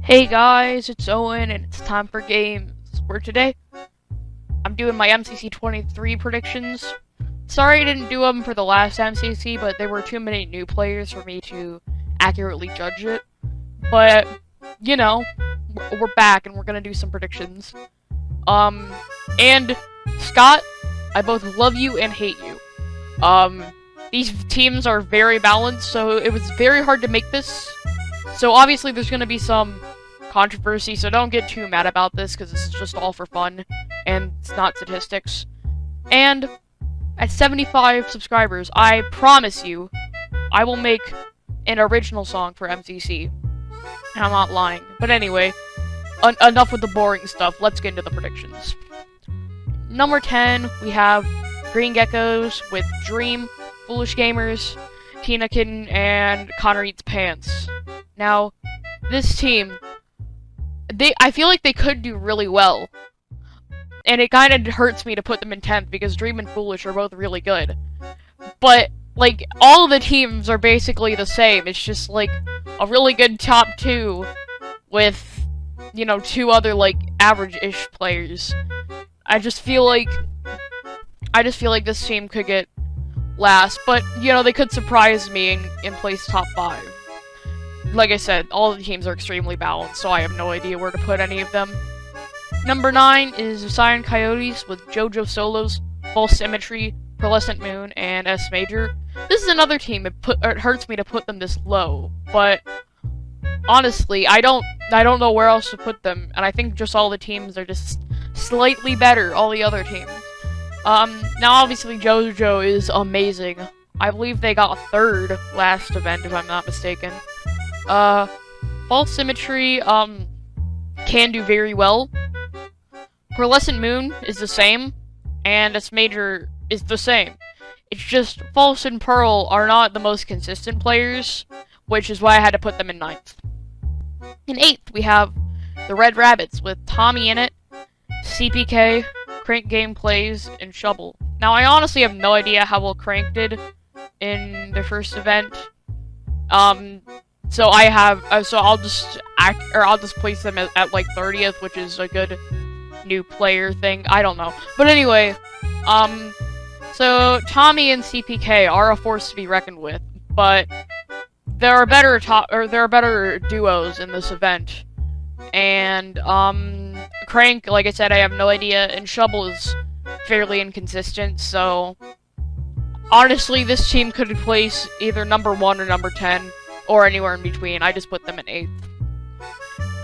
Hey guys, it's Owen, and it's time for games. Where today, I'm doing my MCC 23 predictions. Sorry I didn't do them for the last MCC, but there were too many new players for me to accurately judge it. But, you know, we're back and we're gonna do some predictions. And Scott, I both love you and hate you. These teams are very balanced, so it was very hard to make this. So obviously there's gonna be some controversy, so don't get too mad about this, because this is just all for fun, and it's not statistics. And at 75 subscribers, I promise you, I will make an original song for MCC. And I'm not lying. But anyway, enough with the boring stuff, let's get into the predictions. Number 10, we have Green Geckos with Dream, Foolish Gamers, Tina Kitten, and Connor Eats Pants. Now, this team, I feel like they could do really well. And it kind of hurts me to put them in 10th because Dream and Foolish are both really good. But, like, all of the teams are basically the same. It's just, like, a really good top 2 with, you know, 2 other, like, average-ish players. I just feel like this team could get last, but, you know, they could surprise me and place top 5. Like I said, all the teams are extremely balanced, so I have no idea where to put any of them. Number 9 is Cyan Coyotes with JoJo Solos, False Symmetry, Pearlescent Moon, and S Major. This is another team, it hurts me to put them this low, but honestly, I don't know where else to put them, and I think just all the teams are just slightly better, all the other teams. Now obviously JoJo is amazing. I believe they got 3rd last event, if I'm not mistaken. False Symmetry, can do very well. Pearlescent Moon is the same, and S Major is the same. It's just False and Pearl are not the most consistent players, which is why I had to put them in 9th. In 8th, we have the Red Rabbits with Tommy in it, CPK, Crank Gameplays, and Shovel. Now, I honestly have no idea how well Crank did in the first event. So I'll just place them at like 30th, which is a good new player thing. I don't know. But anyway, so Tommy and CPK are a force to be reckoned with, but there are better duos in this event. And Crank, like I said, I have no idea, and Shovel is fairly inconsistent, so honestly, this team could place either number 1 or number 10, or anywhere in between. I just put them in 8th.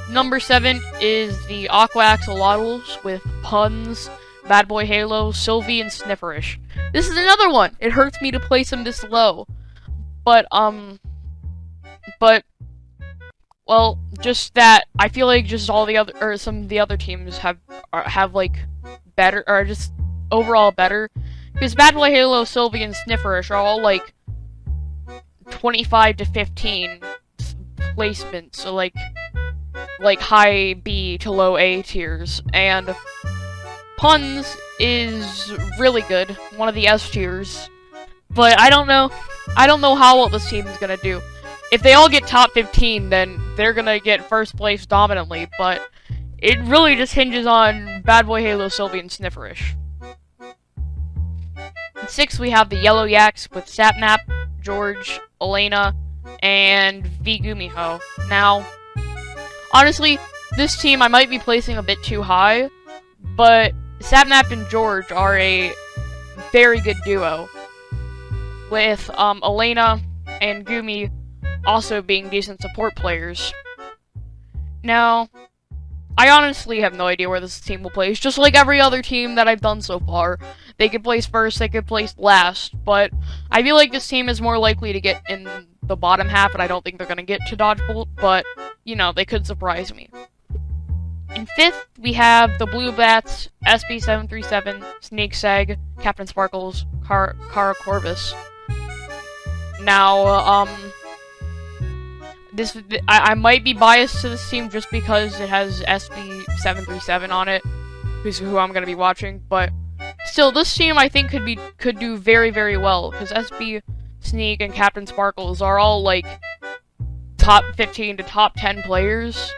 Number 7 is the Aqua Axolotls with Puns, Bad Boy Halo, Sylvie, and Snifferish. This is another one. It hurts me to place them this low. Well, just that I feel like just all the other, or some of the other teams have like better, or just overall better. Because Bad Boy Halo, Sylvie, and Snifferish are all like 25 to 15 placements, so like high B to low A tiers, and Puns is really good, one of the S tiers, but I don't know how well this team is gonna do. If they all get top 15, then they're gonna get first place dominantly, but it really just hinges on Bad Boy Halo, Sylvie, and Snifferish. In 6th, we have the Yellow Yaks with Sapnap, George, Elena, and V Gumiho. Now, honestly, this team I might be placing a bit too high, but Sapnap and George are a very good duo, with Elena and Gumi also being decent support players. Now, I honestly have no idea where this team will place, just like every other team that I've done so far. They could place first, they could place last, but I feel like this team is more likely to get in the bottom half, and I don't think they're going to get to Dodgebolt, but, you know, they could surprise me. In 5th, we have the Blue Bats, SB737, Sneak Seg, Captain Sparkles, Kara Corvus. Now, I might be biased to this team just because it has SB737 on it, who's who I'm going to be watching, but still, this team I think could do very, very well, because SB, Sneak, and Captain Sparkles are all, like, top 15 to top 10 players.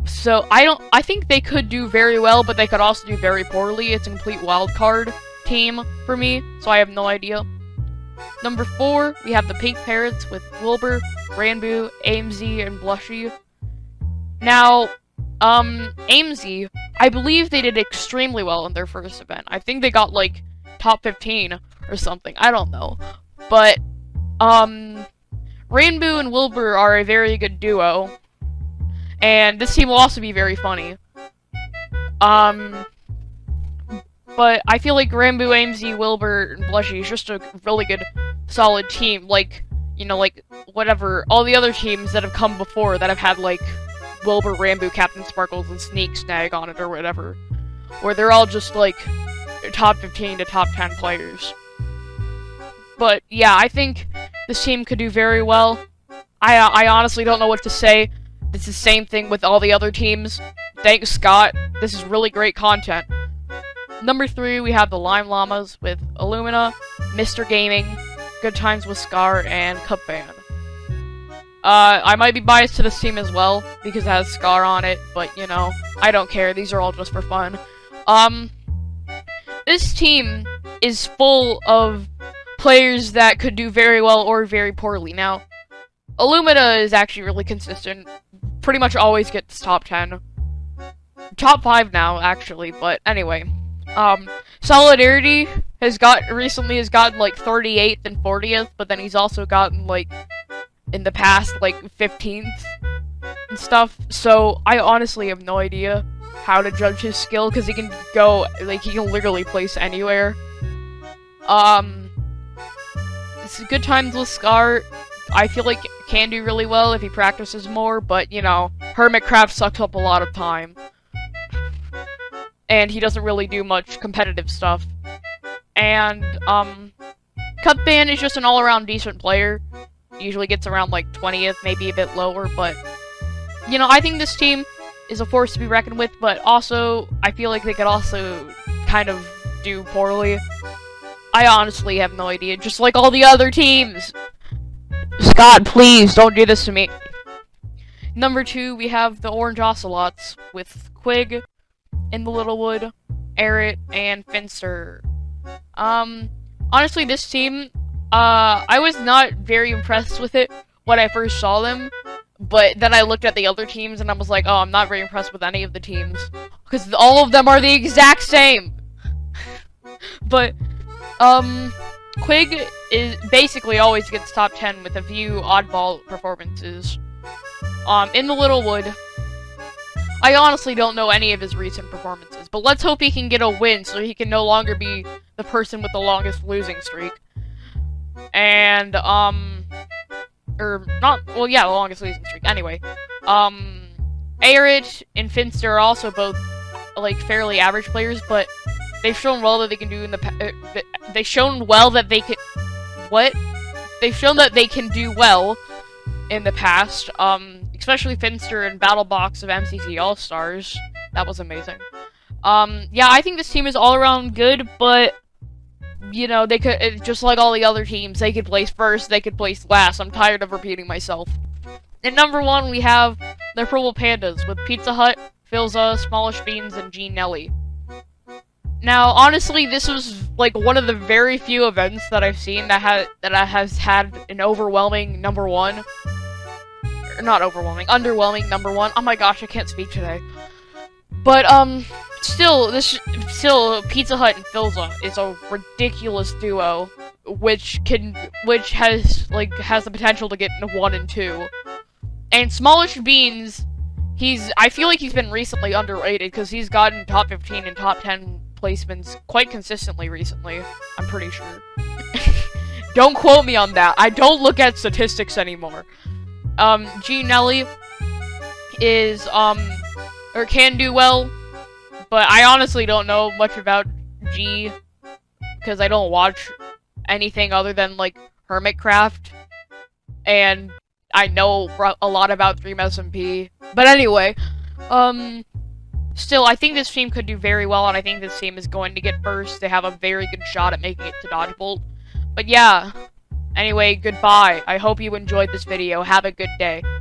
So I think they could do very well, but they could also do very poorly. It's a complete wild card team for me, so I have no idea. Number 4, we have the Pink Parrots with Wilbur, Ranboo, AMZ, and Blushy. Now, AMZ, I believe they did extremely well in their first event. I think they got, like, top 15 or something. I don't know. But, Ranboo and Wilbur are a very good duo. And this team will also be very funny. But I feel like Ranboo, AMZ, Wilbur, and Blushy is just a really good, solid team. Like, you know, like, whatever, all the other teams that have come before that have had, like, Wilbur, Ranboo, Captain Sparkles, and Sneak Snag on it or whatever. Where they're all just, like, top 15 to top 10 players. But, yeah, I think this team could do very well. I honestly don't know what to say. It's the same thing with all the other teams. Thanks, Scott. This is really great content. Number 3, we have the Lime Llamas with Illumina, Mr. Gaming, Good Times with Scar, and Cupvan. I might be biased to this team as well, because it has Scar on it, but, you know, I don't care. These are all just for fun. This team is full of players that could do very well or very poorly. Now, Illumina is actually really consistent. Pretty much always gets top 10. Top 5 now, actually, but anyway. Solidarity recently has gotten, like, 38th and 40th, but then he's also gotten, like, in the past, like, 15th and stuff. So, I honestly have no idea how to judge his skill, because he can go, like, he can literally place anywhere. It's Good Times with Scar. I feel like can do really well if he practices more, but, you know, Hermitcraft sucks up a lot of time. And he doesn't really do much competitive stuff. And, Cupvan is just an all-around decent player. Usually gets around, like, 20th, maybe a bit lower, but, you know, I think this team is a force to be reckoned with, but also, I feel like they could also kind of do poorly. I honestly have no idea, just like all the other teams! Scott, please, don't do this to me. Number 2, we have the Orange Ocelots with Quig, In the Littlewood, Aerith, and Finster. Honestly, this team, I was not very impressed with it when I first saw them, but then I looked at the other teams and I was like, oh, I'm not very impressed with any of the teams, because all of them are the exact same! But, Quig is basically always gets top 10 with a few oddball performances. In the Littlewood, I honestly don't know any of his recent performances, but let's hope he can get a win so he can no longer be the person with the longest losing streak. And, the longest losing streak. Anyway, Aerith and Finster are also both, like, fairly average players, but they've shown well that they can do they've shown well that they can... What? They've shown that they can do well in the past, especially Finster and Battle Box of MCC All-Stars. That was amazing. Yeah, I think this team is all around good, but, you know, they could, just like all the other teams, they could place first, they could place last. I'm tired of repeating myself. In number 1, we have the Purple Pandas with Pizza Hut, Philza, Smallish Beans, and Gene Nelly. Now, honestly, this was, like, one of the very few events that I've seen that has had an overwhelming number 1. Or not overwhelming, underwhelming number 1. Oh my gosh, I can't speak today. But, still, Pizza Hut and Philza is a ridiculous duo, which has the potential to get into 1 and 2. And Smallish Beans, I feel like he's been recently underrated, because he's gotten top 15 and top 10 placements quite consistently recently, I'm pretty sure. Don't quote me on that. I don't look at statistics anymore. Gene Nelly is, or can do well, but I honestly don't know much about G, because I don't watch anything other than, like, Hermitcraft, and I know a lot about Dream SMP. But anyway, still, I think this team could do very well, and I think this team is going to get first. They have a very good shot at making it to Dodgebolt. But yeah, anyway, goodbye. I hope you enjoyed this video. Have a good day.